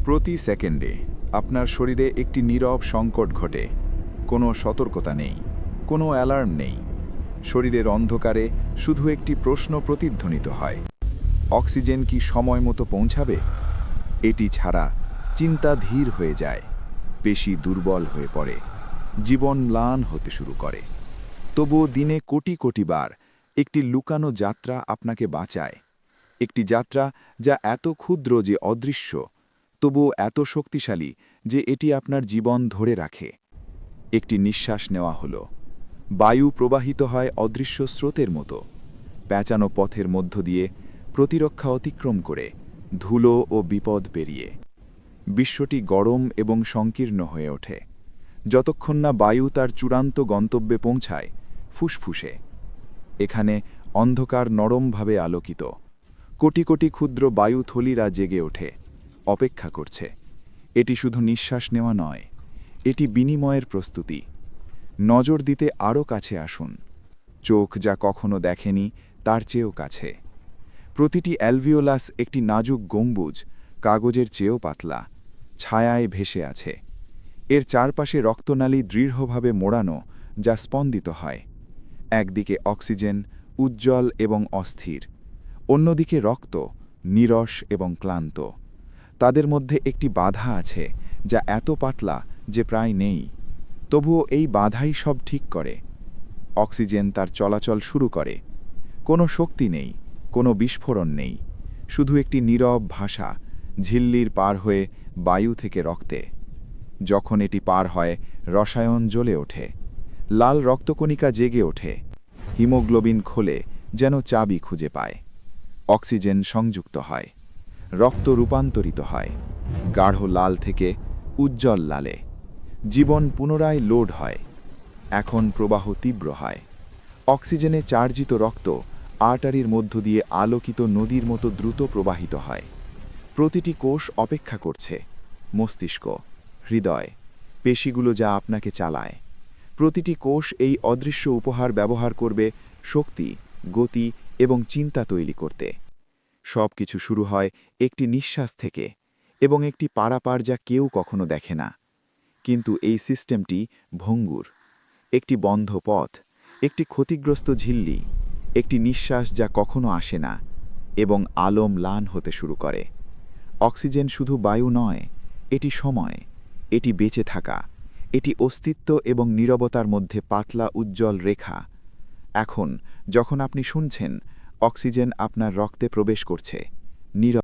প্রতি সেকেন্ডে আপনার শরীরে একটি নীরব সংকট ঘটে। কোনো সতর্কতা নেই, কোনো অ্যালার্ম নেই। শরীরের অন্ধকারে শুধু একটি প্রশ্ন প্রতিধ্বনিত হয়, অক্সিজেন কি সময় মতো পৌঁছাবে? এটি ছাড়া চিন্তা ধীর হয়ে যায়, পেশি দুর্বল হয়ে পড়ে, জীবন ম্লান হতে শুরু করে। তবুও দিনে কোটি কোটি বার একটি লুকানো যাত্রা আপনাকে বাঁচায়। একটি যাত্রা যা এত ক্ষুদ্র যে অদৃশ্য, তবুও এত শক্তিশালী যে এটি আপনার জীবন ধরে রাখে। একটি নিঃশ্বাস নেওয়া হলো। বায়ু প্রবাহিত হয় অদৃশ্য স্রোতের মতো, প্যাঁচানো পথের মধ্য দিয়ে, প্রতিরক্ষা অতিক্রম করে, ধুলো ও বিপদ পেরিয়ে। বিশ্বটি গরম এবং সংকীর্ণ হয়ে ওঠে যতক্ষণ না বায়ু তার চূড়ান্ত গন্তব্যে পৌঁছায়, ফুসফুসে। এখানে অন্ধকার নরমভাবে আলোকিত। কোটি কোটি ক্ষুদ্র বায়ুথলিরা জেগে ওঠে, অপেক্ষা করছে। এটি শুধু নিঃশ্বাস নেওয়া নয়, এটি বিনিময়ের প্রস্তুতি। নজর দিতে আরও কাছে আসুন। চোখ যা কখনো দেখেনি তার চেয়েও কাছে। প্রতিটি অ্যালভিওলাস একটি নাজুক গম্বুজ, কাগজের চেয়েও পাতলা, ছায়ায় ভেসে আছে। এর চারপাশে রক্তনালী দৃঢ়ভাবে মোড়ানো, যা স্পন্দিত হয়। একদিকে অক্সিজেন, উজ্জ্বল এবং অস্থির; অন্যদিকে রক্ত, নীরস এবং ক্লান্ত। তাদের মধ্যে একটি বাধা আছে যা এত পাতলা যে প্রায় নেই, তবুও এই বাধাই সব ঠিক করে। অক্সিজেন তার চলাচল শুরু করে। কোনো শক্তি নেই, কোনো বিস্ফোরণ নেই, শুধু একটি নীরব ভাষা, ঝিল্লির পার হয়ে বায়ু থেকে রক্তে। যখন এটি পার হয়, রসায়ন জ্বলে ওঠে, লাল রক্তকণিকা জেগে ওঠে, হিমোগ্লোবিন খোলে যেন চাবি খুঁজে পায়। অক্সিজেন সংযুক্ত হয়, রক্ত রূপান্তরিত হয়, গাঢ় লাল থেকে উজ্জ্বল লালে। জীবন পুনরায় লোড হয়। এখন প্রবাহ তীব্র হয়। অক্সিজেনে চার্জিত রক্ত আর্টারির মধ্য দিয়ে আলোকিত নদীর মতো দ্রুত প্রবাহিত হয়। প্রতিটি কোষ অপেক্ষা করছে, মস্তিষ্ক, হৃদয়, পেশিগুলো যা আপনাকে চালায়। প্রতিটি কোষ এই অদৃশ্য উপহার ব্যবহার করবে শক্তি, গতি এবং চিন্তা তৈরি করতে। সব কিছু শুরু হয় একটি নিঃশ্বাস থেকে, এবং একটি পারাপার যা কেউ কখনো দেখে না। কিন্তু এই সিস্টেমটি ভঙ্গুর। একটি বন্ধ পথ, একটি ক্ষতিগ্রস্ত ঝিল্লি, একটি নিঃশ্বাস যা কখনো আসে না, এবং আলো ম্লান হতে শুরু করে। অক্সিজেন শুধু বায়ু নয়, এটি সময়, এটি বেঁচে থাকা, এটি অস্তিত্ব এবং নীরবতার মধ্যে পাতলা উজ্জ্বল রেখা। এখন যখন আপনি শুনছেন, অক্সিজেন আপনার রক্তে প্রবেশ করছে, নীরব।